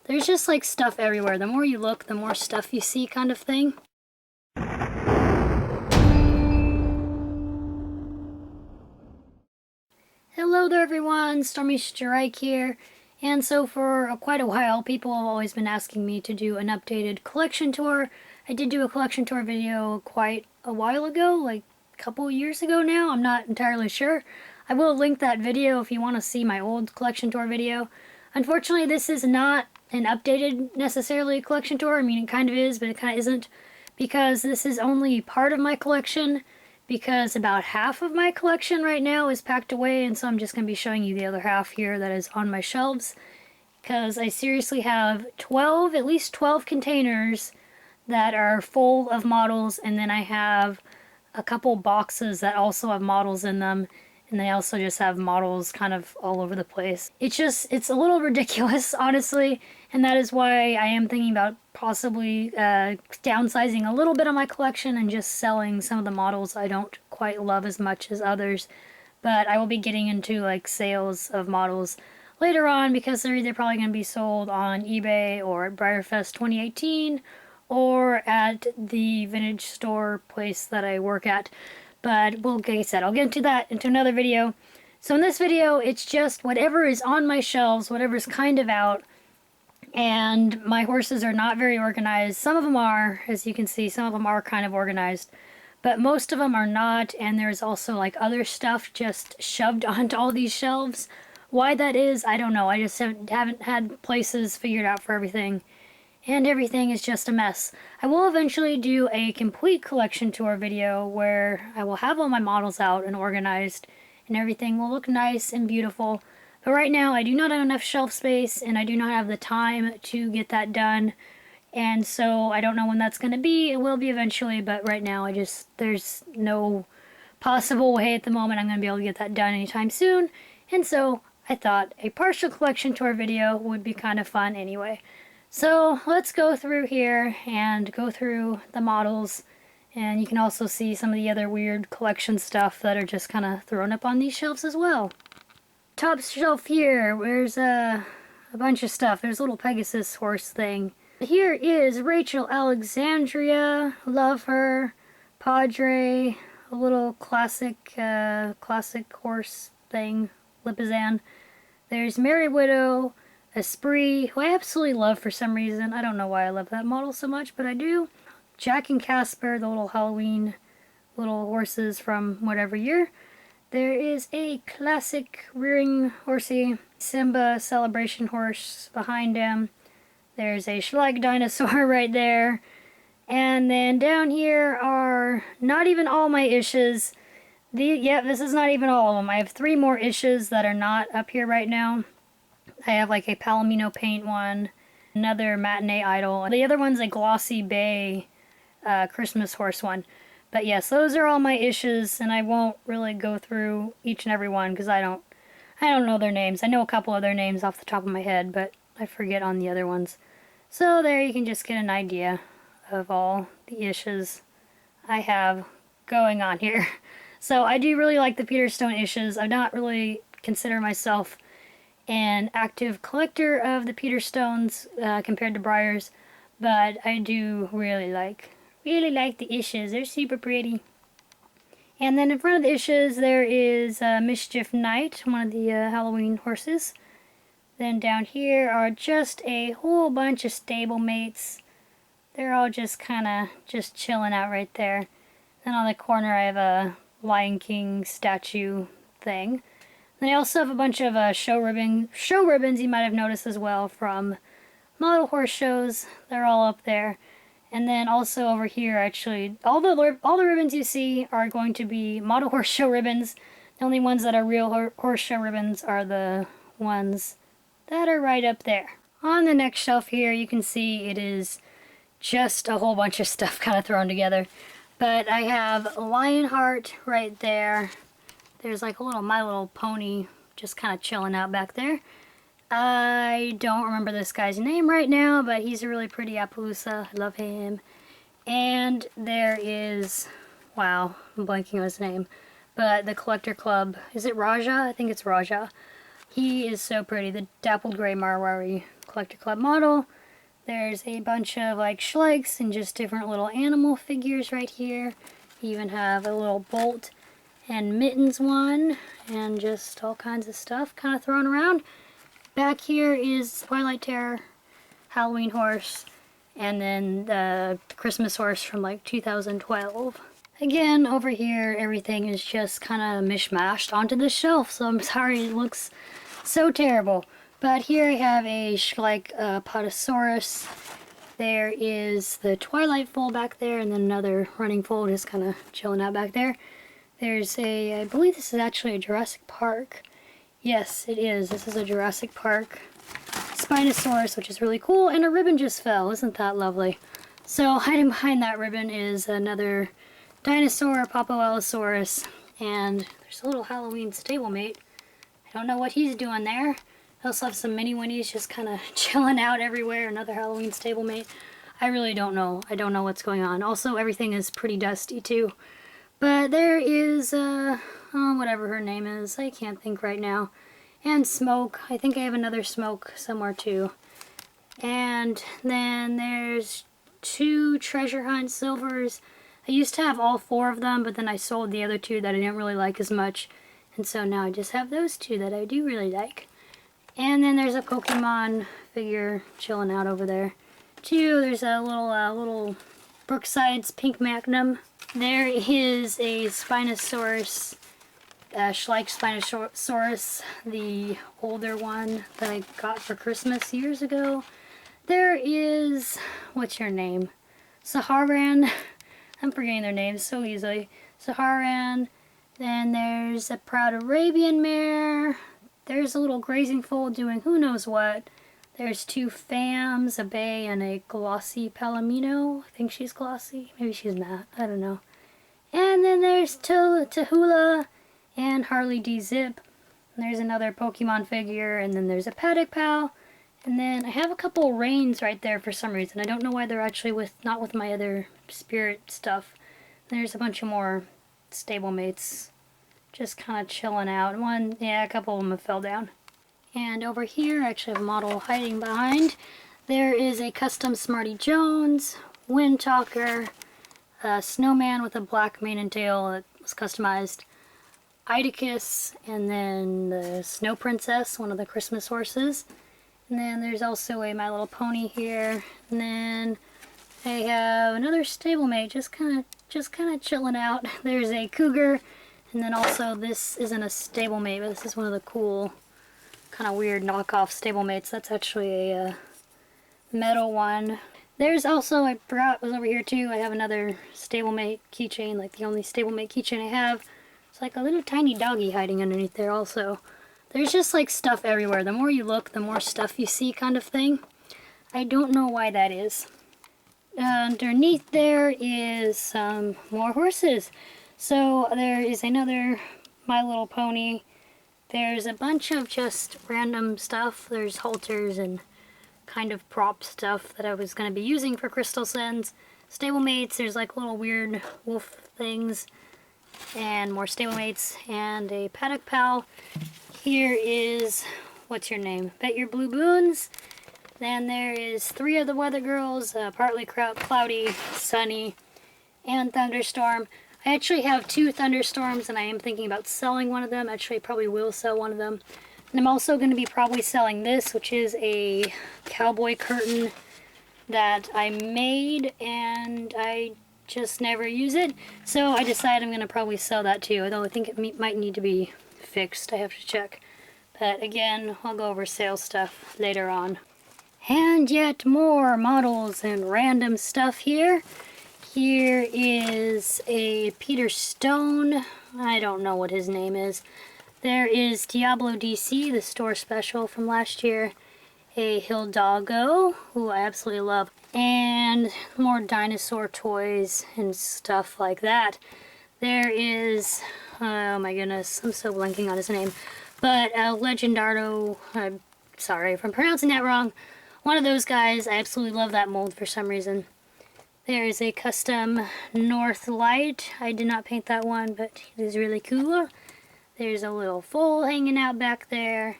There's just like stuff everywhere. The more you look, the more stuff you see, kind of thing. Hello there everyone, Stormy Schleich here. And so for quite a while, people have always been asking me to do an updated collection tour. I did do a collection tour video quite a while ago, like a couple years ago now, I'm not entirely sure. I will link that video if you want to see my old collection tour video. Unfortunately, this is not an updated necessarily collection tour. I mean, it kind of is, but it kind of isn't, because this is only part of my collection, because about half of my collection right now is packed away, and so I'm just going to be showing you the other half here that is on my shelves, because I seriously have at least 12 containers that are full of models, and then I have a couple boxes that also have models in them, and they also just have models kind of all over the place. It's a little ridiculous, honestly, and that is why I am thinking about possibly downsizing a little bit of my collection and just selling some of the models I don't quite love as much as others. But I will be getting into like sales of models later on, because they're either probably going to be sold on eBay or at Brierfest 2018 or at the vintage store place that I work at. But well, like I said, I'll get into that into another video. So in this video, it's just whatever is on my shelves, whatever's kind of out. And my horses are not very organized. Some of them are, as you can see, some of them are kind of organized. But most of them are not, and there's also like other stuff just shoved onto all these shelves. Why that is, I don't know. I just haven't had places figured out for everything. And everything is just a mess. I will eventually do a complete collection tour video where I will have all my models out and organized, and everything will look nice and beautiful. But right now I do not have enough shelf space, and I do not have the time to get that done. And so I don't know when that's going to be. It will be eventually, but right now there's no possible way at the moment I'm going to be able to get that done anytime soon. And so I thought a partial collection tour video would be kind of fun anyway. So let's go through here and go through the models, and you can also see some of the other weird collection stuff that are just kind of thrown up on these shelves as well. Top shelf here, there's a bunch of stuff. There's a little Pegasus horse thing. Here is Rachel Alexandria, love her. Padre, a little classic horse thing, Lipizan. There's Merry Widow, Esprit, who I absolutely love for some reason. I don't know why I love that model so much, but I do. Jack and Casper, the little Halloween little horses from whatever year. There is a classic rearing horsey, Simba celebration horse behind him. There's a Schleich dinosaur right there. And then down here are not even all my issues. This is not even all of them. I have 3 more issues that are not up here right now. I have like a Palomino paint one, another matinee idol. The other one's a glossy bay Christmas horse one. But yes, those are all my issues, and I won't really go through each and every one because I don't know their names. I know a couple of their names off the top of my head, but I forget on the other ones. So there you can just get an idea of all the issues I have going on here. So I do really like the Peter Stone issues. I'm not really consider myself an active collector of the Peter Stones compared to Breyers, but I do really like the issues. They're super pretty. And then in front of the issues there is Mischief Knight, one of the Halloween horses. Then down here are just a whole bunch of stablemates. They're all just kind of just chilling out right there. Then on the corner I have a Lion King statue thing. Then I also have a bunch of show ribbons you might have noticed as well from model horse shows. They're all up there. And then also over here, actually, all the ribbons you see are going to be model horse show ribbons. The only ones that are real horse show ribbons are the ones that are right up there. On the next shelf here, you can see it is just a whole bunch of stuff kind of thrown together. But I have Lionheart right there. There's like a little My Little Pony just kind of chilling out back there. I don't remember this guy's name right now, but he's a really pretty Appaloosa. I love him. And there is, wow, I'm blanking on his name, but the Collector Club. Is it Raja? I think it's Raja. He is so pretty. The dappled gray Marwari Collector Club model. There's a bunch of like Schleichs and just different little animal figures right here. You even have a little Bolt and Mittens one, and just all kinds of stuff kind of thrown around. Back here is Twilight Terror, Halloween horse, and then the Christmas horse from like 2012. Again, over here, everything is just kind of mishmashed onto the shelf, so I'm sorry it looks so terrible. But here I have a Schleich Potosaurus. There is the Twilight foal back there, and then another running foal just kind of chilling out back there. There's a, I believe this is actually a Jurassic Park. Yes, it is. This is a Jurassic Park Spinosaurus, which is really cool, and a ribbon just fell. Isn't that lovely? So hiding behind that ribbon is another Dinosaur, Allosaurus, and there's a little Halloween stablemate. I don't know what he's doing there. I also have some mini Winnies just kind of chilling out everywhere. Another Halloween stablemate. I really don't know. I don't know what's going on. Also, everything is pretty dusty too. But there is, whatever her name is. I can't think right now. And Smoke. I think I have another Smoke somewhere too. And then there's 2 Treasure Hunt Silvers. I used to have all 4 of them, but then I sold the other 2 that I didn't really like as much. And so now I just have those 2 that I do really like. And then there's a Pokemon figure chilling out over there too. There's a little Brookside's Pink Magnum. There is a Spinosaurus, Schleich Spinosaurus, the older one that I got for Christmas years ago. There is, what's your name? Saharan. I'm forgetting their names so easily. Saharan. Then there's a Proud Arabian mare. There's a little grazing foal doing who knows what. There's 2 Fams, a bay, and a glossy Palomino. I think she's glossy. Maybe she's not. I don't know. And then there's Tahula and Harley D. Zip. And there's another Pokemon figure. And then there's a Paddock Pal. And then I have a couple Reins right there for some reason. I don't know why they're actually not with my other spirit stuff. There's a bunch of more stablemates just kind of chilling out. A couple of them have fell down. And over here, I actually have a model hiding behind. There is a custom Smarty Jones, Wind Talker, a snowman with a black mane and tail that was customized, Idicus, and then the Snow Princess, one of the Christmas horses. And then there's also a My Little Pony here. And then I have another stablemate just kind of chilling out. There's a Cougar. And then also, this isn't a stablemate, but this is one of the cool, kind of weird knockoff stablemates. That's actually a metal one. There's also, I forgot, was over here too. I have another stablemate keychain, like the only stablemate keychain I have. It's like a little tiny doggy hiding underneath there also. There's just like stuff everywhere. The more you look, the more stuff you see kind of thing. I don't know why that is. Underneath there is some more horses. So there is another My Little Pony. There's a bunch of just random stuff. There's halters and kind of prop stuff that I was going to be using for Crystal Sends. Stablemates, there's like little weird wolf things. And more stablemates and a Paddock Pal. Here is, what's your name? Bet Your Blue Boons. Then there is 3 of the Weather Girls, partly cloudy, sunny, and thunderstorm. I actually have 2 thunderstorms, and I am thinking about selling one of them. Actually, I probably will sell one of them. And I'm also going to be probably selling this, which is a cowboy curtain that I made, and I just never use it. So I decided I'm going to probably sell that too, although I think it might need to be fixed. I have to check. But again, I'll go over sales stuff later on. And yet more models and random stuff here. Here is a Peter Stone. I don't know what his name is. There is Diablo DC, the store special from last year. A Hildoggo, who I absolutely love. And more dinosaur toys and stuff like that. There is, oh my goodness, I'm so blanking on his name. But Legendardo, I'm sorry if I'm pronouncing that wrong. One of those guys, I absolutely love that mold for some reason. There is a custom North Light. I did not paint that one, but it is really cool. There's a little foal hanging out back there.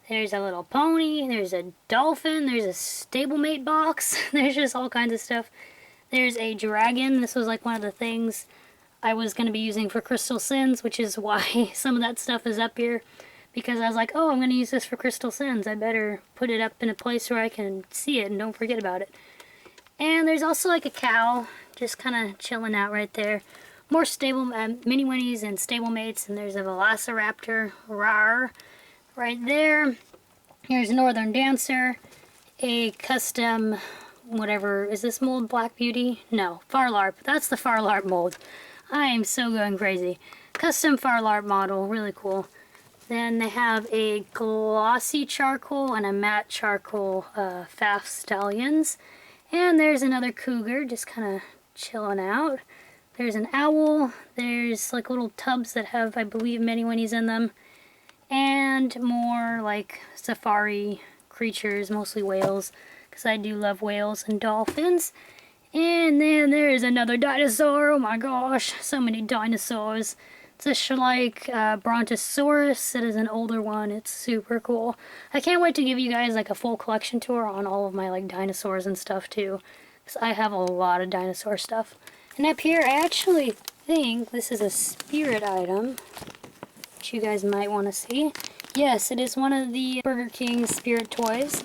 There's a little pony, there's a dolphin, there's a stablemate box, there's just all kinds of stuff. There's a dragon. This was like one of the things I was going to be using for Crystal Sins, which is why some of that stuff is up here. Because I was like, oh, I'm going to use this for Crystal Sins. I better put it up in a place where I can see it and don't forget about it. And there's also like a cow, just kind of chilling out right there. More stable mini winnies and stablemates, and there's a velociraptor, rawr, right there. Here's Northern Dancer, a custom, whatever, is this mold Black Beauty? No, Farlarp. That's the Farlarp mold. I am so going crazy. Custom Farlarp model, really cool. Then they have a glossy charcoal and a matte charcoal Pfaff Stallions. And there's another cougar just kind of chilling out. There's an owl. There's like little tubs that have, I believe, mini winnies in them. And more like safari creatures, mostly whales, because I do love whales and dolphins. And then there's another dinosaur. Oh my gosh, so many dinosaurs. It's a Schleich Brontosaurus. It is an older one. It's super cool. I can't wait to give you guys like a full collection tour on all of my like dinosaurs and stuff too, because I have a lot of dinosaur stuff. And up here, I actually think this is a spirit item, which you guys might want to see. Yes, it is one of the Burger King spirit toys.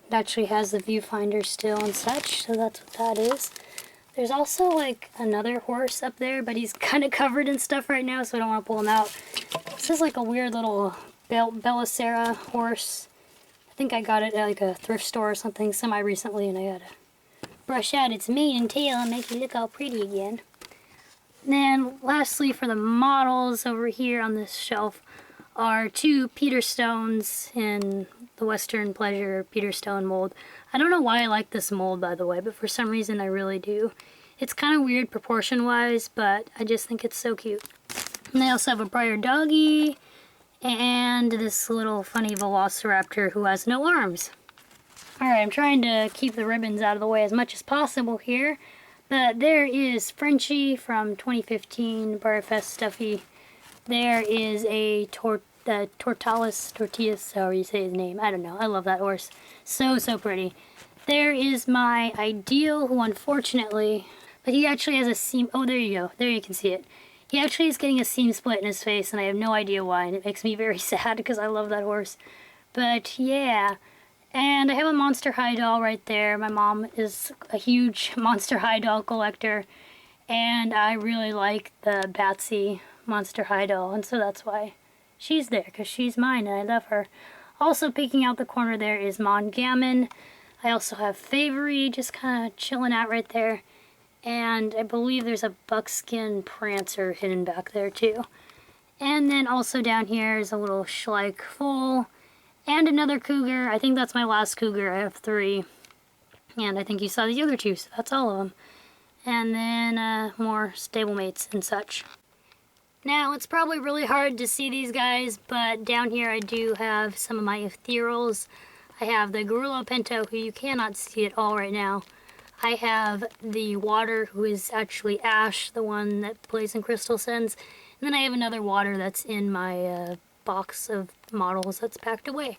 It actually has the viewfinder still and such, so that's what that is. There's also like another horse up there, but he's kind of covered in stuff right now, so I don't want to pull him out. This is like a weird little Belisara horse. I think I got it at like a thrift store or something semi-recently, and I gotta brush out its mane and tail and make it look all pretty again. And then lastly, for the models over here on this shelf are two Peter Stones in the Western Pleasure Peter Stone mold. I don't know why I like this mold, by the way, but for some reason I really do. It's kind of weird proportion-wise, but I just think it's so cute. And they also have a Brier doggy and this little funny velociraptor who has no arms. Alright, I'm trying to keep the ribbons out of the way as much as possible here, but there is Frenchie from 2015 Brierfest Stuffy. There is a Tortillas, however you say his name. I don't know. I love that horse. So pretty. There is my Ideal, who unfortunately, but he actually has a seam. Oh, there you go. There you can see it. He actually is getting a seam split in his face, and I have no idea why, and it makes me very sad because I love that horse. But yeah. And I have a Monster High doll right there. My mom is a huge Monster High doll collector, and I really like the Batsy Monster High doll, and so that's why she's there, because she's mine and I love her. Also peeking out the corner there is Mon Gammon. I also have Favory just kind of chilling out right there, and I believe there's a buckskin Prancer hidden back there too. And then also down here is a little Schleich foal and another cougar. I think that's my last cougar. I have 3, and I think you saw the other 2, so that's all of them. And then more stablemates and such. Now, it's probably really hard to see these guys, but down here I do have some of my ethereals. I have the Gorilla Pinto, who you cannot see at all right now. I have the Water, who is actually Ash, the one that plays in Crystal Sins. And then I have another Water that's in my box of models that's packed away.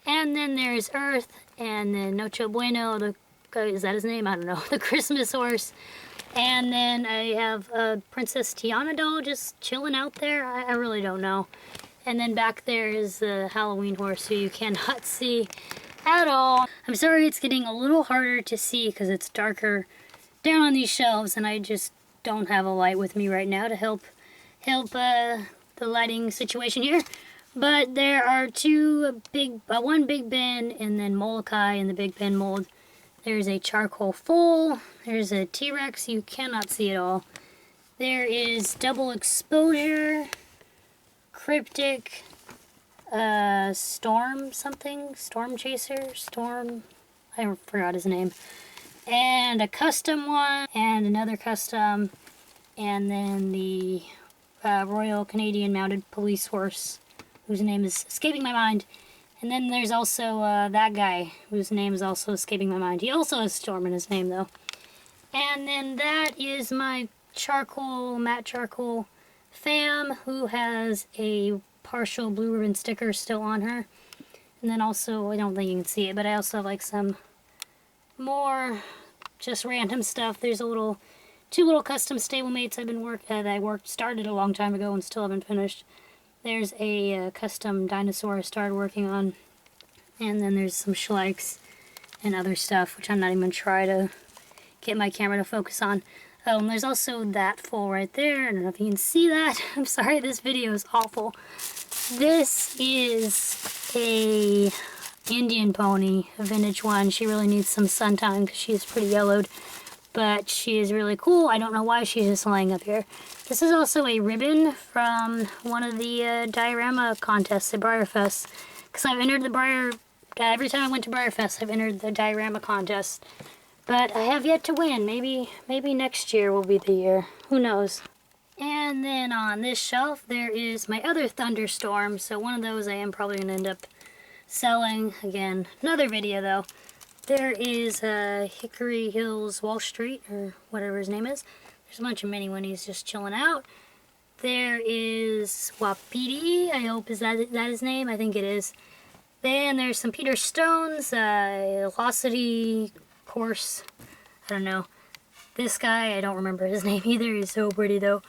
And then there's Earth, and then Noche Bueno, is that his name? I don't know. The Christmas horse. And then I have a Princess Tiana doll just chilling out there. I really don't know. And then back there is the Halloween horse, who you cannot see at all. I'm sorry it's getting a little harder to see because it's darker down on these shelves, and I just don't have a light with me right now to help the lighting situation here. But there are one Big Ben, and then Molokai in the Big Ben mold. There's a charcoal foal. There's a T-Rex. You cannot see it all. There is double exposure, cryptic, storm chaser, I forgot his name, and a custom one, and another custom, and then the Royal Canadian Mounted Police horse, whose name is escaping my mind. And then there's also that guy, whose name is also escaping my mind. He also has Storm in his name, though. And then that is my matte charcoal fam, who has a partial blue ribbon sticker still on her. And then also, I don't think you can see it, but I also have like some more just random stuff. There's two little custom stablemates started a long time ago and still haven't finished. There's a custom dinosaur I started working on, and then there's some Schleichs and other stuff, which I'm not even trying to get my camera to focus on. Oh, and there's also that full right there. I don't know if you can see that. I'm sorry, this video is awful. This is a Indian pony, a vintage one. She really needs some sun time because she is pretty yellowed, but she is really cool. I don't know why she's just laying up here. This is also a ribbon from one of the diorama contests at Brierfest, because I've entered the Brier. Every time I went to Brierfest, I've entered the diorama contest, but I have yet to win. Maybe next year will be the year. Who knows? And then on this shelf, there is my other Thunderstorm. So one of those I am probably going to end up selling. Again, another video though. There is Hickory Hills Wall Street, or whatever his name is. There's a bunch of mini winnies just chilling out. There is Wapiti, I hope is that his name? I think it is. Then there's some Peter Stones, Velocity Course, I don't know. This guy, I don't remember his name either, he's so pretty though.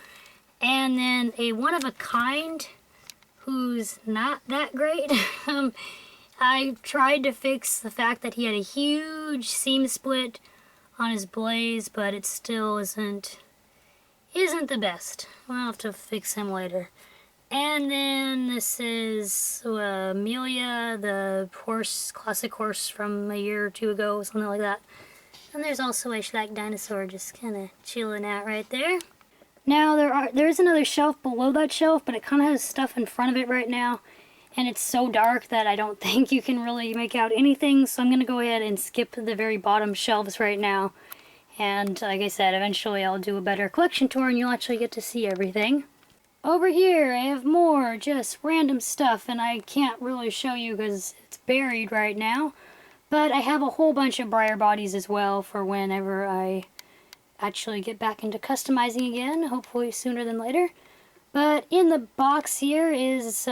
And then a one-of-a-kind who's not that great. I tried to fix the fact that he had a huge seam split on his blaze, but it still isn't the best. We'll have to fix him later. And then this is Amelia, the classic horse from a year or two ago, something like that. And there's also a Schleich dinosaur just kind of chilling out right there. Now there's another shelf below that shelf, but it kind of has stuff in front of it right now. And it's so dark that I don't think you can really make out anything, so I'm going to go ahead and skip the very bottom shelves right now. And like I said, eventually I'll do a better collection tour and you'll actually get to see everything. Over here I have more just random stuff, and I can't really show you because it's buried right now. But I have a whole bunch of Brier bodies as well for whenever I actually get back into customizing again, hopefully sooner than later. But in the box here is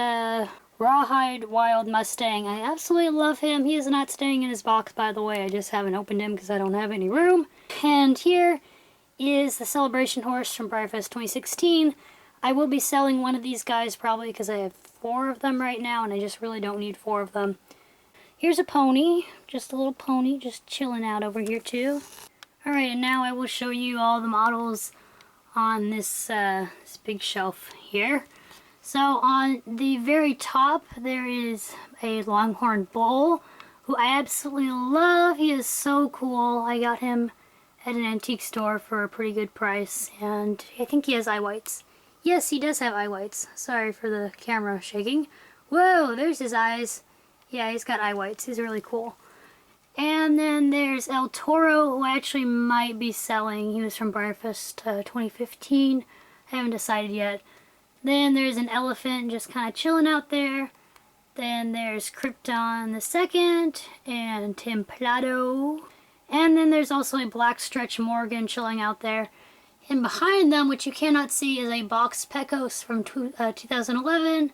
Rawhide Wild Mustang. I absolutely love him. He is not staying in his box, by the way. I just haven't opened him because I don't have any room. And here is the Celebration Horse from Brierfest 2016. I will be selling one of these guys probably because I have 4 of them right now and I just really don't need 4 of them. Here's a pony, just a little pony, just chilling out over here too. Alright, and now I will show you all the models on this big shelf here. So on the very top there is a Longhorn Bull, who I absolutely love. He is so cool. I got him at an antique store for a pretty good price, and I think he has eye whites. Yes, he does have eye whites. Sorry for the camera shaking. Whoa, there's his eyes. Yeah, he's got eye whites. He's really cool. And then there's El Toro, who I actually might be selling. He was from Brierfest 2015. I haven't decided yet. Then there's an elephant just kind of chilling out there. Then there's Krypton II and Templado. And then there's also a Black Stretch Morgan chilling out there. And behind them, which you cannot see, is a boxed Pecos from 2011.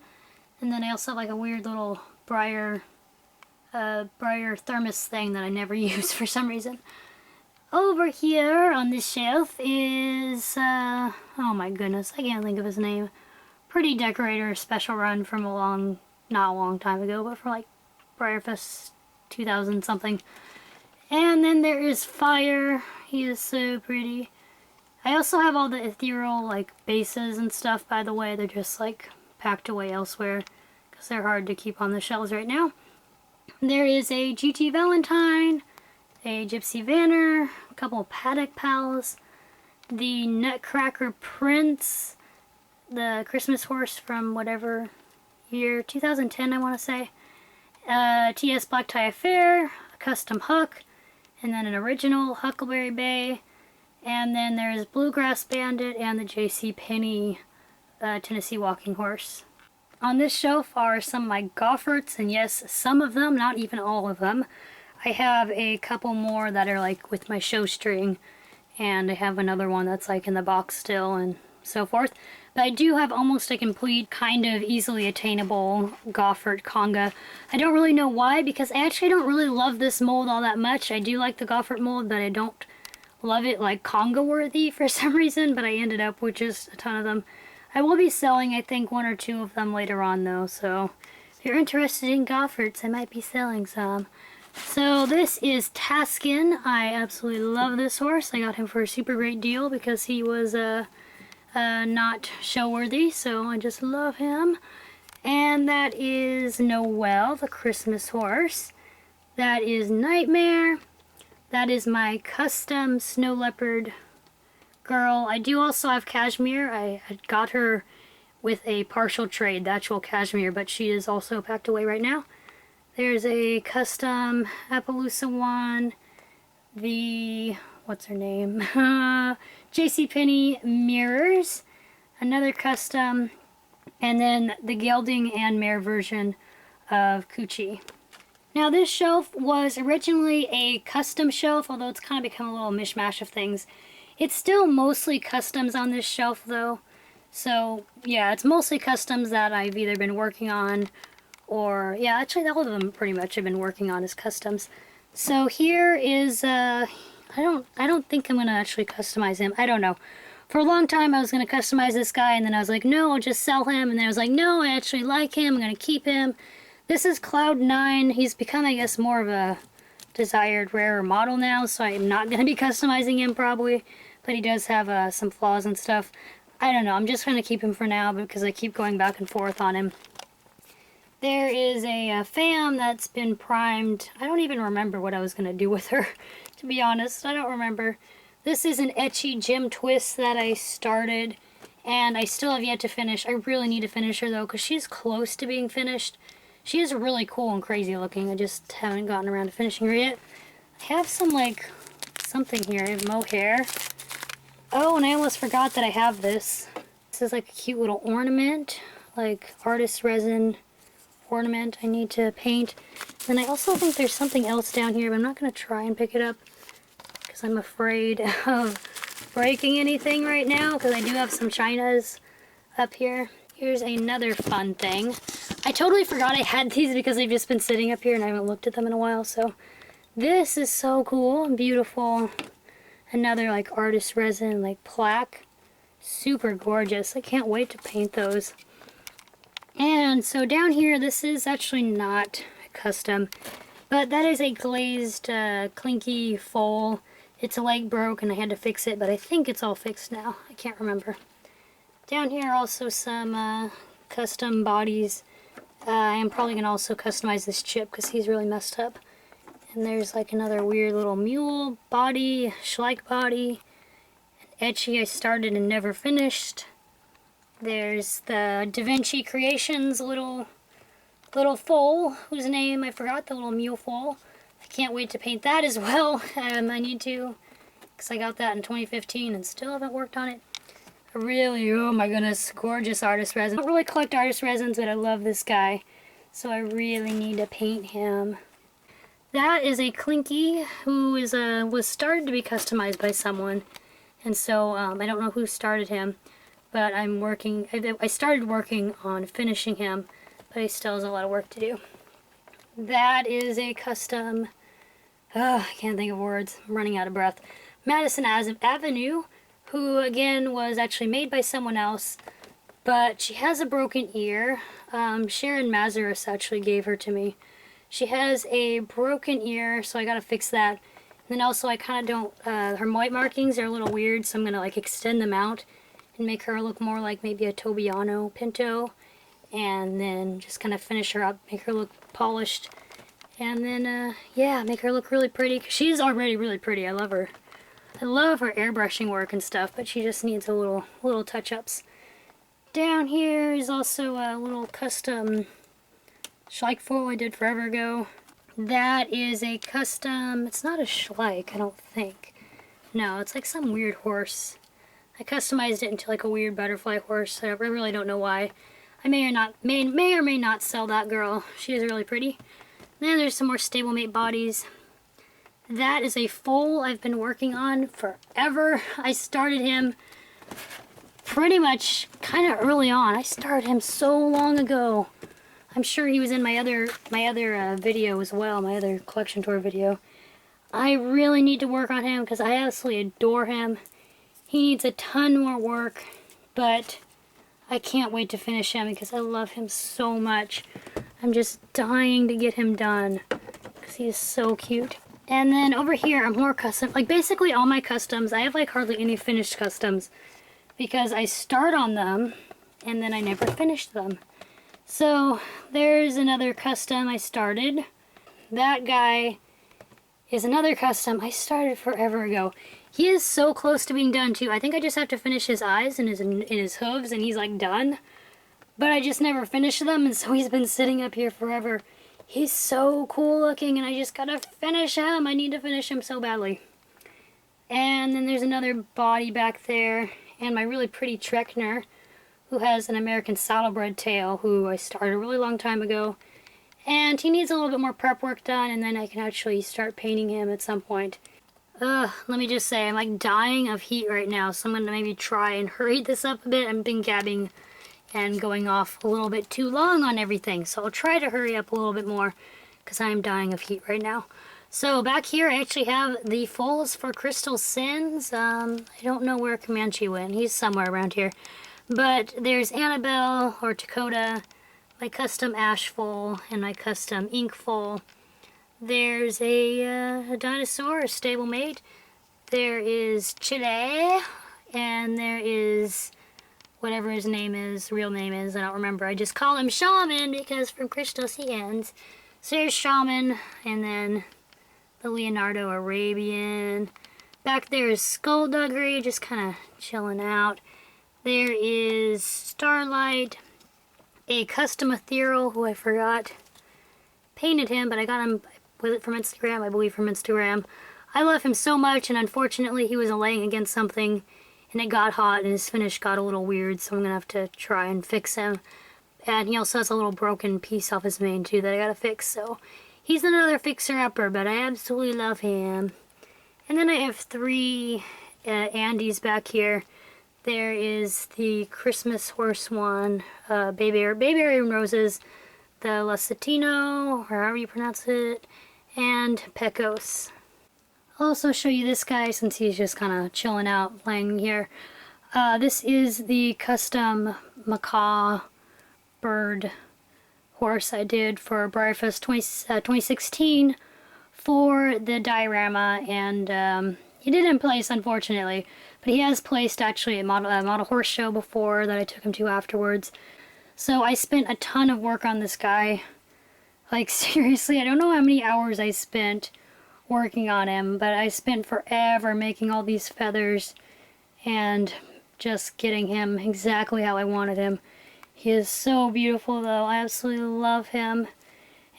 And then I also have like a weird little Breyer thermos thing that I never use for some reason. Over here on this shelf is, oh my goodness, I can't think of his name. Pretty Decorator special run from not a long time ago, but from like Brierfest 2000 something. And then there is Fire. He is so pretty. I also have all the ethereal like bases and stuff, by the way. They're just like packed away elsewhere because they're hard to keep on the shelves right now. There is a GT Valentine, a Gypsy Vanner, a couple of Paddock Pals, the Nutcracker Prince, the Christmas horse from whatever year, 2010 I want to say, TS Black Tie Affair, a custom Huck, and then an original Huckleberry Bay, and then there's Bluegrass Bandit and the J.C. Penney Tennessee Walking Horse. On this shelf are some of my Gofferts, and yes, some of them, not even all of them. I have a couple more that are like with my show string, and I have another one that's like in the box still and so forth. But I do have almost a complete, kind of easily attainable Goffert Conga. I don't really know why, because I actually don't really love this mold all that much. I do like the Goffert mold, but I don't love it like Conga worthy for some reason, but I ended up with just a ton of them. I will be selling, I think, 1 or 2 of them later on though, so if you're interested in Gofferts, I might be selling some. So this is Taskin. I absolutely love this horse. I got him for a super great deal because he was not show worthy, so I just love him. And that is Noel, the Christmas horse. That is Nightmare. That is my custom snow leopard girl. I do also have Cashmere. I got her with a partial trade, the actual Cashmere, but she is also packed away right now. There's a custom Appaloosa one. The, what's her name? JCPenney Mirrors. Another custom. And then the gelding and mare version of Coochie. Now this shelf was originally a custom shelf, although it's kind of become a little mishmash of things. It's still mostly customs on this shelf though. So yeah, it's mostly customs that I've either been working on or, yeah, actually all of them pretty much I've been working on as customs. So here is, I don't think I'm going to actually customize him. I don't know. For a long time I was going to customize this guy, and then I was like, no, I'll just sell him. And then I was like, no, I actually like him. I'm going to keep him. This is Cloud9. He's become, I guess, more of a desired rarer model now, so I'm not going to be customizing him probably. But he does have some flaws and stuff. I don't know. I'm just going to keep him for now because I keep going back and forth on him. There is a fam that's been primed. I don't even remember what I was going to do with her, to be honest. I don't remember. This is an etched gem twist that I started, and I still have yet to finish. I really need to finish her, though, because she's close to being finished. She is really cool and crazy looking. I just haven't gotten around to finishing her yet. I have some, like, something here. I have mohair. Oh, and I almost forgot that I have this. This is like a cute little ornament, like artist resin ornament I need to paint. And I also think there's something else down here, but I'm not going to try and pick it up because I'm afraid of breaking anything right now, because I do have some chinas up here. Here's another fun thing. I totally forgot I had these because they've just been sitting up here and I haven't looked at them in a while. So this is so cool and beautiful. Another like artist resin like plaque. Super gorgeous. I can't wait to paint those. And so down here, this is actually not custom, but that is a glazed clinky foal. Its leg broke and I had to fix it, but I think it's all fixed now. I can't remember. Down here also some custom bodies. I am probably going to also customize this chip because he's really messed up. And there's like another weird little mule body, Schleich body. An etched I started and never finished. There's the Da Vinci Creations little foal, whose name I forgot, the little mule foal. I can't wait to paint that as well. I need to, because I got that in 2015 and still haven't worked on it. I really, oh my goodness, gorgeous artist resin. I don't really collect artist resins, but I love this guy, so I really need to paint him. That is a Clinky who is was started to be customized by someone, and so I don't know who started him. But I'm working, I started working on finishing him, but he still has a lot of work to do. That is a custom, I can't think of words, I'm running out of breath. Madison Avenue, who again was actually made by someone else, but she has a broken ear. Sharon Mazaris actually gave her to me. She has a broken ear, so I gotta fix that. And then also I kind of don't, her white markings are a little weird, so I'm gonna like extend them out and make her look more like maybe a Tobiano Pinto, and then just kind of finish her up, make her look polished, and then yeah, make her look really pretty, because she's already really pretty. I love her. I love her airbrushing work and stuff, but she just needs a little touch-ups. Down here is also a little custom Schleich foal I did forever ago. That is a custom, it's not a Schleich, I don't think. No, it's like some weird horse. I customized it into like a weird butterfly horse. I really don't know why. I may or may not sell that girl. She is really pretty. Then there's some more stablemate bodies. That is a foal I've been working on forever. I started him pretty much kind of early on. I started him so long ago. I'm sure he was in my other video as well, my other collection tour video. I really need to work on him because I absolutely adore him. He needs a ton more work, but I can't wait to finish him because I love him so much. I'm just dying to get him done because he is so cute. And then over here, I'm more custom. Like basically all my customs, I have like hardly any finished customs because I start on them and then I never finish them. So there's another custom I started. That guy is another custom I started forever ago. He is so close to being done too. I think I just have to finish his eyes and his hooves and he's like done. But I just never finished them, and so he's been sitting up here forever. He's so cool looking and I just gotta finish him. I need to finish him so badly. And then there's another body back there and my really pretty Trekner, who has an American saddlebred tail, who I started a really long time ago. And he needs a little bit more prep work done, and then I can actually start painting him at some point. Let me just say, I'm like dying of heat right now, so I'm going to maybe try and hurry this up a bit. I've been gabbing and going off a little bit too long on everything, so I'll try to hurry up a little bit more, because I'm dying of heat right now. So back here I actually have the foals for Crystal Sins. I don't know where Comanche went. He's somewhere around here. But there's Annabelle or Dakota, my custom ash foal, and my custom ink foal. There's a dinosaur, a stablemate. There is Chile, and there is whatever his name is, real name is, I don't remember. I just call him Shaman because from Crystal Sins. So there's Shaman, and then the Leonardo Arabian. Back there is Skullduggery, just kind of chilling out. There is Starlight, a custom ethereal who I forgot painted him, but I got him with it from Instagram, I believe from Instagram. I love him so much, and unfortunately he was laying against something and it got hot and his finish got a little weird, so I'm gonna have to try and fix him. And he also has a little broken piece off his mane too that I gotta fix, so he's another fixer-upper, but I absolutely love him. And then I have three Andes back here. There is the Christmas horse one, Bayberry and Roses, the Lusitano, or however you pronounce it, and Pecos. I'll also show you this guy since he's just kind of chilling out, laying here. This is the custom macaw bird horse I did for Brierfest 2016 for the diorama, and he didn't place, unfortunately, but he has placed actually a model horse show before that I took him to afterwards. So I spent a ton of work on this guy. Like seriously, I don't know how many hours I spent working on him, but I spent forever making all these feathers and just getting him exactly how I wanted him. He is so beautiful though. I absolutely love him.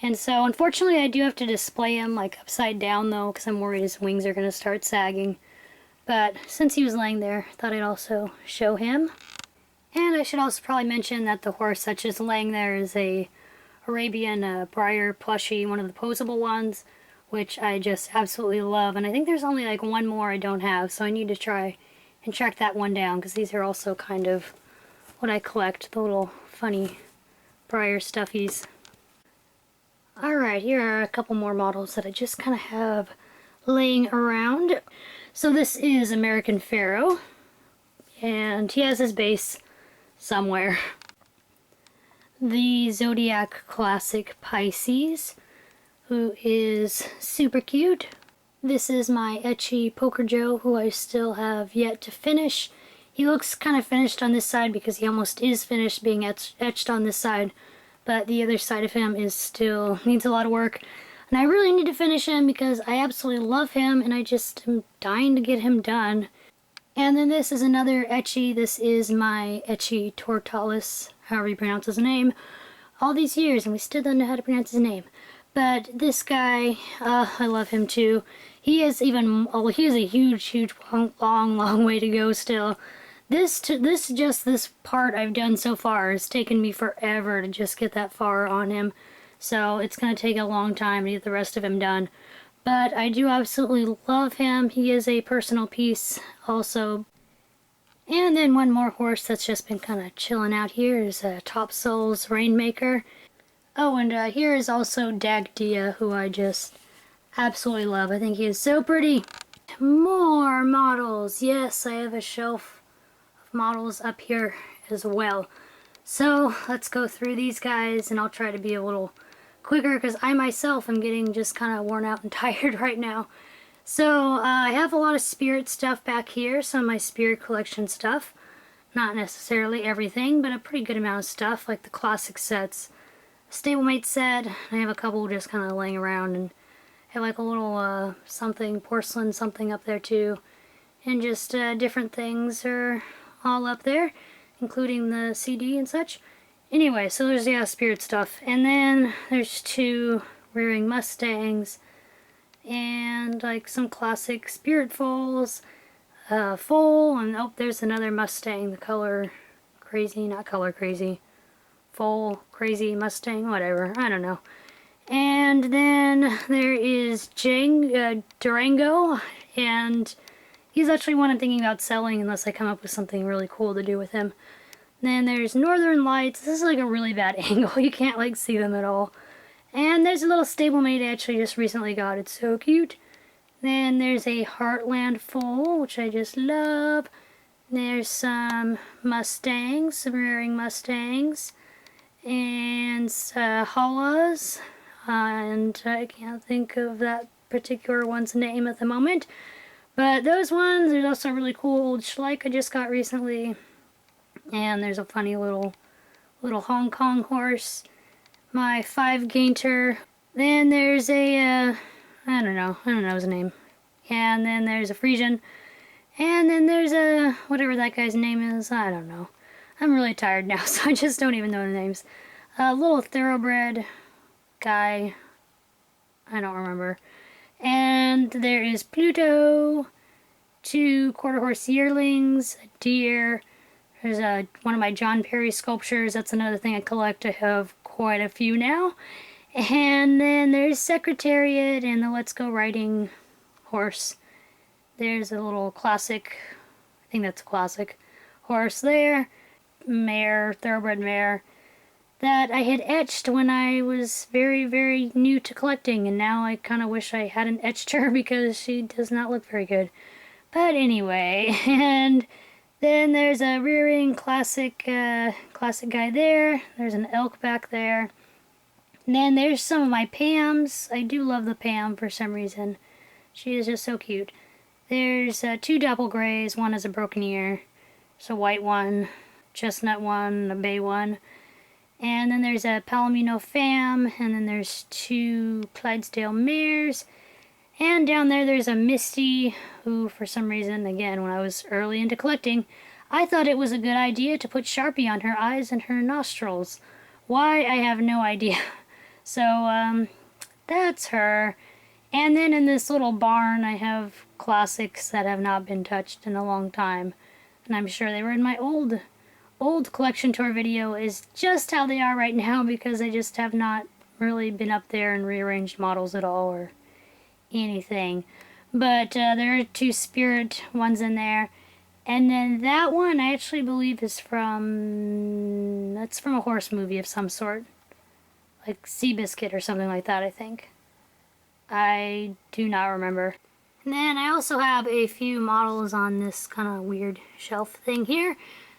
And so unfortunately I do have to display him like upside down though, because I'm worried his wings are going to start sagging. But since he was laying there, I thought I'd also show him. And I should also probably mention that the horse that's just laying there is a Arabian Brier plushie, one of the posable ones, which I just absolutely love. And I think there's only like one more I don't have, so I need to try and track that one down, because these are also kind of what I collect, the little funny Brier stuffies. Alright, here are a couple more models that I just kind of have laying around. So this is American Pharaoh, and he has his base somewhere. The Zodiac Classic Pisces, who is super cute. This is my etchy Poker Joe, who I still have yet to finish. He looks kind of finished on this side because he almost is finished being etched on this side, but the other side of him is still needs a lot of work. And I really need to finish him because I absolutely love him and I just am dying to get him done. And then this is another etchy. This is my etchy Tortalis, however you pronounce his name, all these years and we still don't know how to pronounce his name. But this guy, I love him too. He is even, he has a huge, long way to go still. This part I've done so far has taken me forever to just get that far on him. So it's going to take a long time to get the rest of him done. But I do absolutely love him. He is a personal piece also. And then one more horse that's just been kind of chilling out here is Top Soul's Rainmaker. Oh, and here is also Dagdia, who I just absolutely love. I think he is so pretty. More models. Yes, I have a shelf of models up here as well. So let's go through these guys, and I'll try to be a little quicker because I myself am getting just kind of worn out and tired right now. So I have a lot of spirit stuff back here, some of my spirit collection stuff. Not necessarily everything, but a pretty good amount of stuff, like the classic sets. Stablemate set, I have a couple just kind of laying around, and I have like a little something, porcelain something up there too. And just different things are all up there, including the CD and such. Anyway, so there's, yeah, spirit stuff. And then there's two rearing Mustangs, and like some classic spirit foals, foal, and oh, there's another Mustang, the color crazy, not color crazy, foal crazy Mustang, whatever, I don't know. And then there is Durango, and he's actually one I'm thinking about selling unless I come up with something really cool to do with him. Then there's Northern Lights. This is like a really bad angle, you can't like see them at all. And there's a little stablemate I actually just recently got. It's so cute. Then there's a Heartland foal, which I just love. There's some Mustangs, some rearing Mustangs. And Hollas. And I can't think of that particular one's name at the moment. But those ones, there's also a really cool old Schleich I just got recently. And there's a funny little Hong Kong horse. My 5 Gainter. Then there's a, I don't know his name. And then there's a Frisian. And then there's a, whatever that guy's name is, I don't know. I'm really tired now, so I just don't even know the names. A little thoroughbred guy. I don't remember. And there is Pluto. 2 quarter horse yearlings. A deer. There's one of my John Perry sculptures. That's another thing I collect. I have quite a few now. And then there's Secretariat and the Let's Go Riding horse. There's a little classic, I think that's a classic horse there. Mare, thoroughbred mare, that I had etched when I was very, very new to collecting. And now I kind of wish I hadn't etched her because she does not look very good. But anyway, and then there's a rearing classic guy there. There's an elk back there. And then there's some of my Pams. I do love the Pam for some reason. She is just so cute. There's 2 Dapple Grays. One has a broken ear. There's a white one, chestnut one, a bay one. And then there's a Palomino Fam. And then there's 2 Clydesdale mares. And down there's a Misty, who for some reason, again, when I was early into collecting, I thought it was a good idea to put Sharpie on her eyes and her nostrils. Why, I have no idea. So, that's her. And then in this little barn, I have classics that have not been touched in a long time. And I'm sure they were in my old collection tour video, is just how they are right now because I just have not really been up there and rearranged models at all or anything. But there are 2 spirit ones in there. And then that one I actually believe is that's from a horse movie of some sort. Like Seabiscuit or something like that, I think. I do not remember. And then I also have a few models on this kind of weird shelf thing here.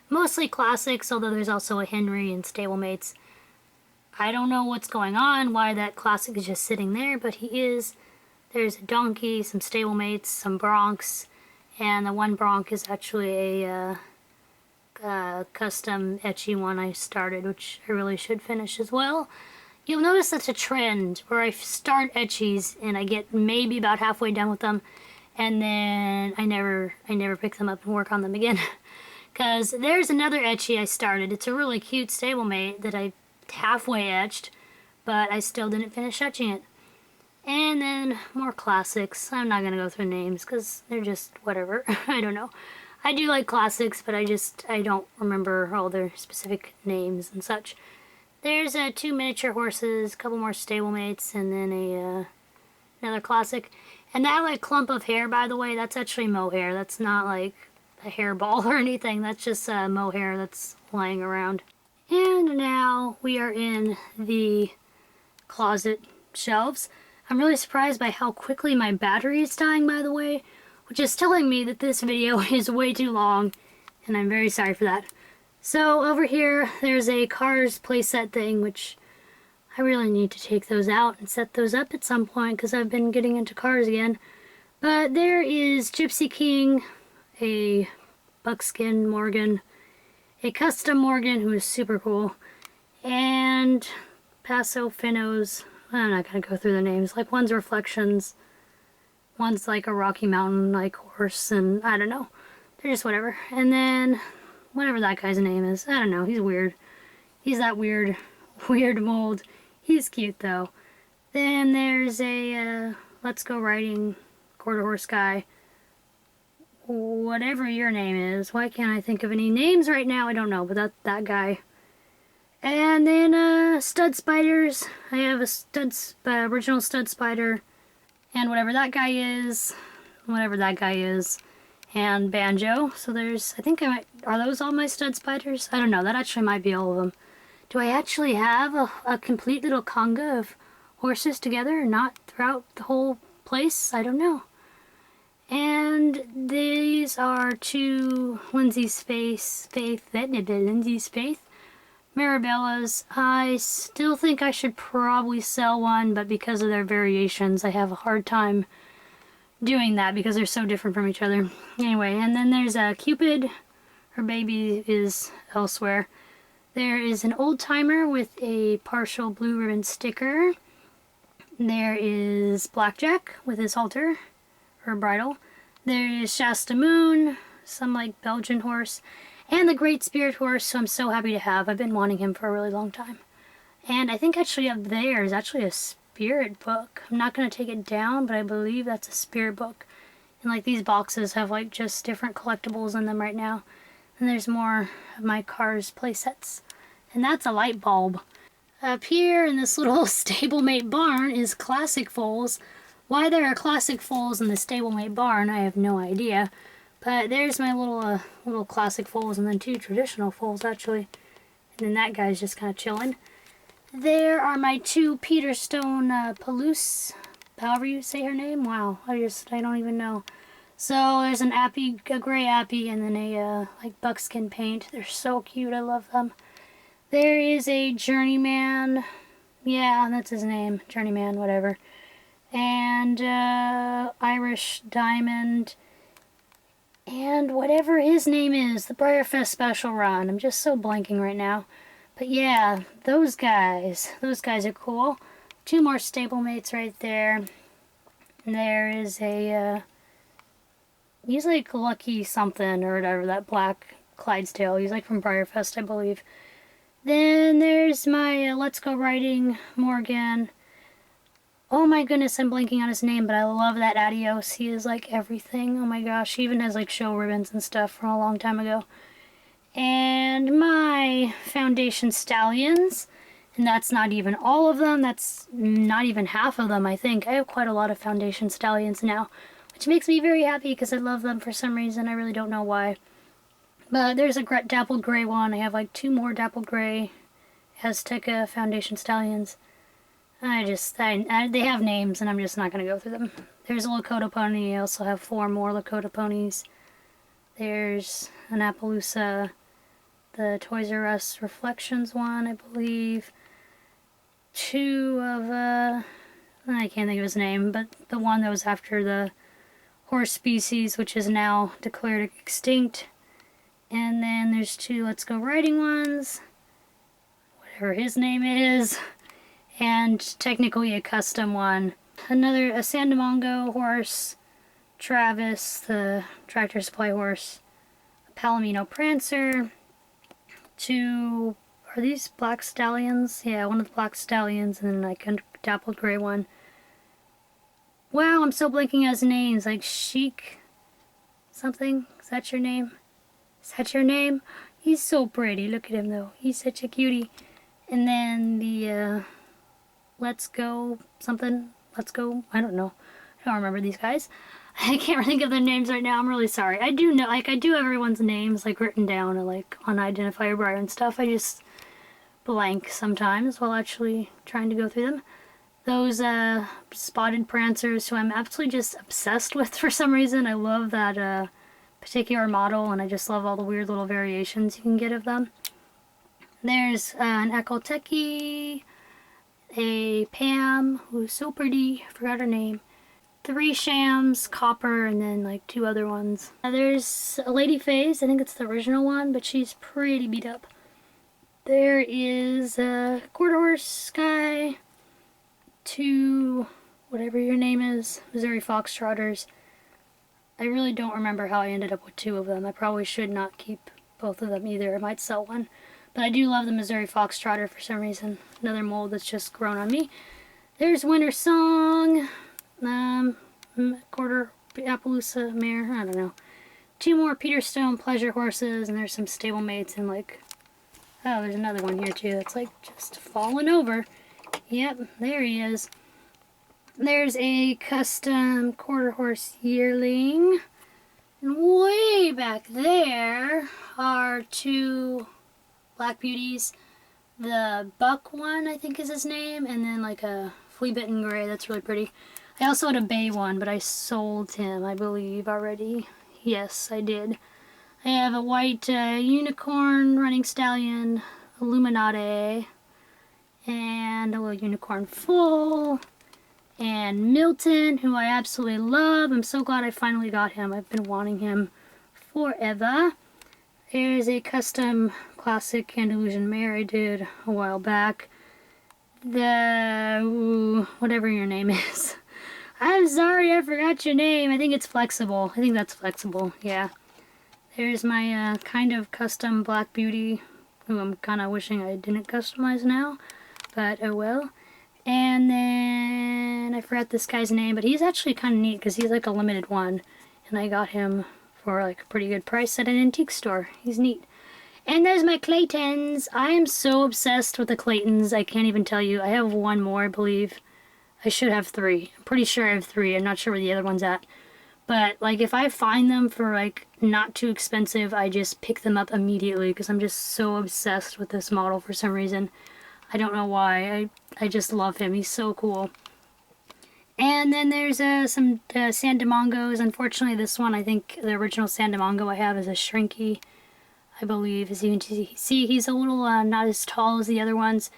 Mostly classics, although there's also a Henry and stablemates. I don't know what's going on, why that classic is just sitting there, but he is. There's a donkey, some stablemates, some broncs, and the one bronc is actually a custom etchy one I started, which I really should finish as well. You'll notice that's a trend where I start etchies and I get maybe about halfway done with them, and then I never pick them up and work on them again. Because there's another etchy I started. It's a really cute stablemate that I halfway etched, but I still didn't finish etching it. And then more classics. I'm not gonna go through names because they're just whatever. I don't know. I do like classics, but I don't remember all their specific names and such. There's 2 miniature horses, a couple more stablemates, and then another classic. And that like clump of hair, by the way, that's actually mohair. That's not like a hairball or anything. That's just mohair that's lying around. And now we are in the closet shelves. I'm really surprised by how quickly my battery is dying, by the way, which is telling me that this video is way too long, and I'm very sorry for that. So over here, there's a Cars playset thing, which I really need to take those out and set those up at some point because I've been getting into cars again. But there is Gypsy King, a buckskin Morgan, a custom Morgan who is super cool, and Paso Finnos. I'm not going to go through the names. Like, one's Reflections, one's like a Rocky Mountain like horse, and I don't know. They're just whatever. And then whatever that guy's name is. I don't know. He's weird. He's that weird mold. He's cute though. Then there's a Let's Go Riding quarter horse guy. Whatever your name is. Why can't I think of any names right now? I don't know, but that guy. And then stud spiders. I have a original stud spider, and whatever that guy is, and banjo. So there's, I think are those all my stud spiders? I don't know. That actually might be all of them. Do I actually have a complete little conga of horses together, and not throughout the whole place? I don't know. And these are two Lindsay's Faith Marabellas. I still think I should probably sell one, but because of their variations, I have a hard time doing that because they're so different from each other. Anyway, and then there's a Cupid. Her baby is elsewhere. There is an old timer with a partial blue ribbon sticker. There is Blackjack with his halter, her bridle. There is Shasta Moon, some like Belgian horse. And the Great Spirit horse, who I'm so happy to have. I've been wanting him for a really long time. And I think actually up there is actually a spirit book. I'm not going to take it down, but I believe that's a spirit book. And like these boxes have like just different collectibles in them right now. And there's more of my Cars playsets. And that's a light bulb. Up here in this little stablemate barn is classic foals. Why there are classic foals in the stablemate barn, I have no idea. But there's my little classic foals, and then two traditional foals actually. And then that guy's just kind of chilling. There are my two Peterstone Palouse, however you say her name. Wow, I don't even know. So there's an Appy, a gray Appy, and then a like buckskin paint. They're so cute. I love them. There is a Journeyman. Yeah, that's his name. Journeyman, whatever. And Irish Diamond. And whatever his name is, the Brierfest special run. I'm just so blanking right now. But yeah, those guys are cool. Two more stablemates right there. And there is a, he's like Lucky something or whatever, that black Clydesdale. He's like from Brierfest, I believe. Then there's my Let's Go Riding Morgan. Oh my goodness, I'm blanking on his name, but I love that Adios. He is like everything. Oh my gosh, he even has like show ribbons and stuff from a long time ago. And my Foundation Stallions, and that's not even all of them. That's not even half of them, I think. I have quite a lot of Foundation Stallions now, which makes me very happy because I love them for some reason. I really don't know why. But there's a dappled gray one. I have like two more dappled gray Azteca Foundation Stallions. They have names, and I'm just not going to go through them. There's a Lakota pony. I also have 4 more Lakota ponies. There's an Appaloosa, the Toys R Us Reflections one, I believe. 2 of, I can't think of his name, but the one that was after the horse species, which is now declared extinct. And then there's 2 Let's Go Riding ones, whatever his name is. And technically a custom one. A Sandamongo horse, Travis, the Tractor Supply horse, a Palomino Prancer, 2, are these black stallions? Yeah, one of the black stallions, and then like a dappled gray one. Wow, I'm so blanking as names, like Chic something, is that your name? Is that your name? He's so pretty, look at him though, he's such a cutie. And then the, Let's Go something. Let's Go. I don't know. I don't remember these guys. I can't think of their names right now. I'm really sorry. I do know, like, I do have everyone's names, like, written down, like, on Identifier Brier and stuff. I just blank sometimes while actually trying to go through them. Those, spotted pancers, who I'm absolutely just obsessed with for some reason. I love that, particular model, and I just love all the weird little variations you can get of them. There's an Ecolteki, a Pam, who's so pretty, I forgot her name. 3 shams, copper, and then like 2 other ones. There's a lady phase, I think it's the original one, but she's pretty beat up. There is a quarter horse guy, 2, whatever your name is, Missouri Foxtrotters. I really don't remember how I ended up with 2 of them. I probably should not keep both of them either. I might sell one. But I do love the Missouri Foxtrotter for some reason. Another mold that's just grown on me. There's Winter Song. Quarter Appaloosa mare. I don't know. 2 more Peter Stone pleasure horses. And there's some stablemates and like... Oh, there's another one here too. That's like just falling over. Yep, there he is. There's a custom quarter horse yearling. And way back there are 2 black beauties. The buck one, I think is his name, and then like a flea bitten gray. That's really pretty. I also had a bay one, but I sold him, I believe, already. Yes, I did. I have a white unicorn running stallion, Illuminati, and a little unicorn foal. And Milton, who I absolutely love. I'm so glad I finally got him. I've been wanting him forever. There's a custom classic Andalusian mare I did a while back. Whatever your name is. I'm sorry, I forgot your name. I think it's Flexible. I think that's Flexible, yeah. There's my kind of custom Black Beauty, who I'm kind of wishing I didn't customize now. But oh well. And then I forgot this guy's name, but he's actually kind of neat because he's like a limited one. And I got him for like a pretty good price at an antique store. He's neat. And there's my Claytons. I am so obsessed with the Claytons, I can't even tell you. I have 1 more, I believe. I should have 3. I'm pretty sure I have 3. I'm not sure where the other one's at. But like if I find them for like not too expensive, I just pick them up immediately because I'm just so obsessed with this model for some reason. I don't know why. I just love him. He's so cool. And then there's some Sandamongos. Unfortunately, this one, I think the original Sandamongo I have is a Shrinky, I believe. As you can see, he's a little not as tall as the other ones.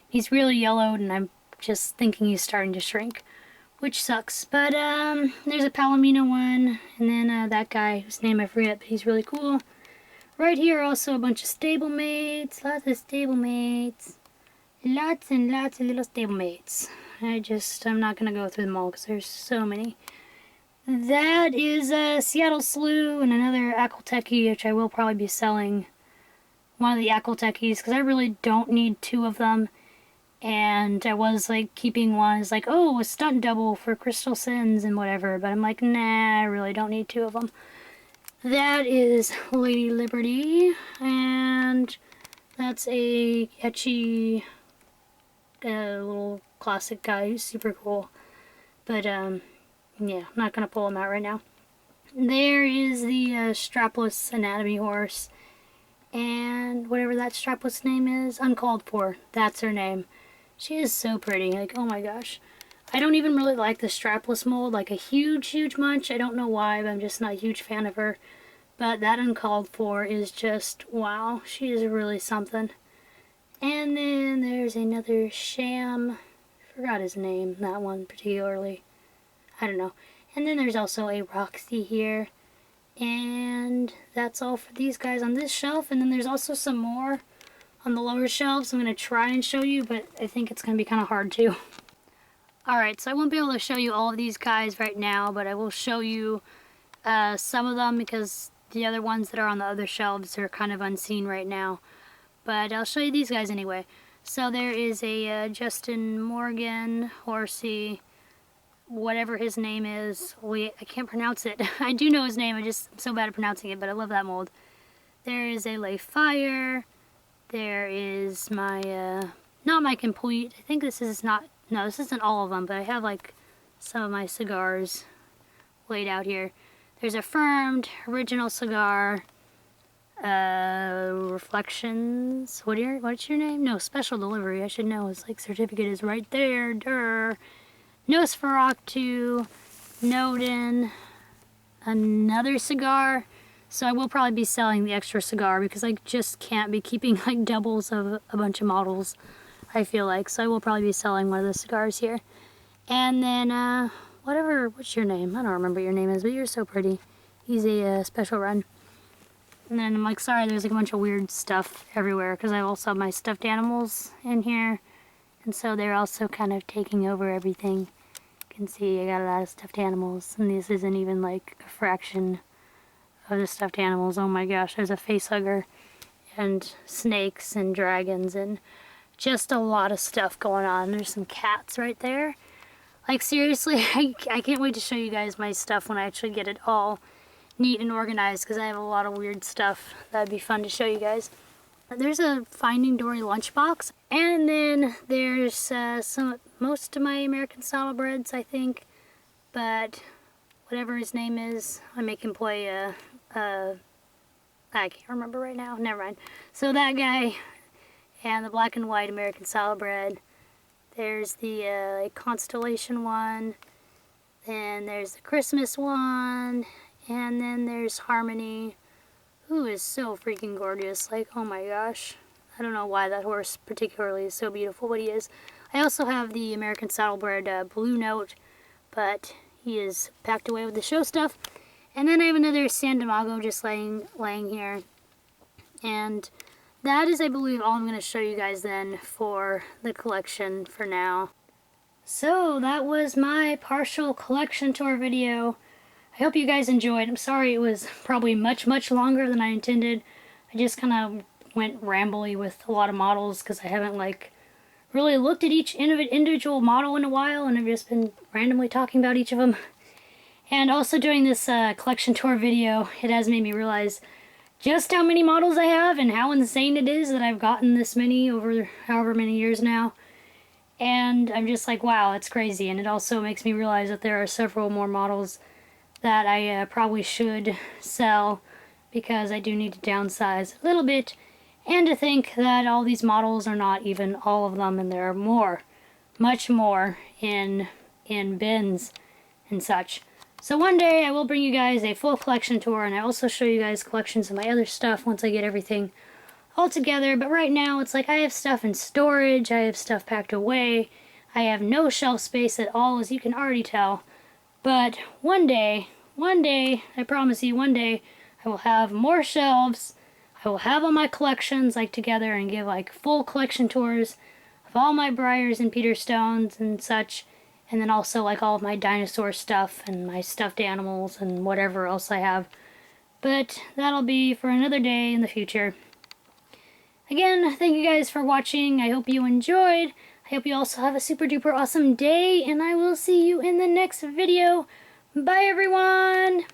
He's really yellowed, and I'm just thinking he's starting to shrink, which sucks. But there's a Palomino one, and then that guy whose name I forget, but he's really cool. Right here, also a bunch of stablemates. Lots of stablemates. Lots and lots of little stablemates. I'm not going to go through them all because there's so many. That is a Seattle Slew and another Ecolteki, which I will probably be selling. One of the Ecoltekis, because I really don't need 2 of them. And I was like keeping one as like, oh, a stunt double for Crystal Sins and whatever. But I'm like, nah, I really don't need 2 of them. That is Lady Liberty. And that's a etched... little classic guy who's super cool. But yeah, I'm not gonna pull him out right now. There is the strapless anatomy horse, and whatever that strapless name is, Uncalled For. That's her name. She is so pretty. Like, oh my gosh. I don't even really like the strapless mold like a huge much. I don't know why, but I'm just not a huge fan of her. But that Uncalled For is just wow. She is really something. And then there's another sham. I forgot his name, that one particularly. I don't know. And then there's also a Roxy here. And that's all for these guys on this shelf. And then there's also some more on the lower shelves I'm going to try and show you, but I think it's going to be kind of hard too. Alright, so I won't be able to show you all of these guys right now, but I will show you some of them because the other ones that are on the other shelves are kind of unseen right now. But I'll show you these guys anyway. So there is a Justin Morgan, horsey, whatever his name is. I can't pronounce it. I do know his name, I'm so bad at pronouncing it, but I love that mold. There is a Lay Fire. There is my, not my complete, I think this is not, no, this isn't all of them, but I have like some of my cigars laid out here. There's Affirmed, Original Cigar, Reflections. What's your name? No, Special Delivery. I should know. It's like certificate is right there. Durr. Nosferatu, Noden, another cigar. So I will probably be selling the extra cigar because I just can't be keeping like doubles of a bunch of models, I feel like. So I will probably be selling one of the cigars here. And then, what's your name? I don't remember what your name is, but you're so pretty. He's a special run. And then I'm like, sorry, there's like a bunch of weird stuff everywhere because I also have my stuffed animals in here. And so they're also kind of taking over everything. You can see I got a lot of stuffed animals, and this isn't even like a fraction of the stuffed animals. Oh my gosh, there's a face hugger and snakes and dragons and just a lot of stuff going on. There's some cats right there. Like seriously, I can't wait to show you guys my stuff when I actually get it all neat and organized because I have a lot of weird stuff that'd be fun to show you guys. There's a Finding Dory lunchbox, and then there's most of my American saddlebreds, I think, but whatever his name is, I make him play I can't remember right now, never mind. So that guy, and the black and white American saddlebred. There's the Constellation one, then there's the Christmas one, and then there's Harmony, who is so freaking gorgeous. Like, oh my gosh. I don't know why that horse particularly is so beautiful, but he is. I also have the American Saddlebred Blue Note, but he is packed away with the show stuff. And then I have another San Dimago just laying here. And that is, I believe, all I'm going to show you guys then for the collection for now. So that was my partial collection tour video. I hope you guys enjoyed. I'm sorry it was probably much longer than I intended. I just kind of went rambly with a lot of models because I haven't like really looked at each individual model in a while, and I've just been randomly talking about each of them. And also doing this collection tour video, it has made me realize just how many models I have and how insane it is that I've gotten this many over however many years now. And I'm just like, wow, it's crazy. And it also makes me realize that there are several more models that I probably should sell because I do need to downsize a little bit, and to think that all these models are not even all of them, and there are more, much more in bins and such. So one day I will bring you guys a full collection tour, and I also show you guys collections of my other stuff once I get everything all together. But right now it's like I have stuff in storage, I have stuff packed away, I have no shelf space at all, as you can already tell. But one day, I promise you, one day I will have more shelves. I will have all my collections like together and give like full collection tours of all my Breyers and Peter Stones and such. And then also like all of my dinosaur stuff and my stuffed animals and whatever else I have. But that'll be for another day in the future. Again, thank you guys for watching. I hope you enjoyed. I hope you also have a super duper awesome day, and I will see you in the next video. Bye everyone!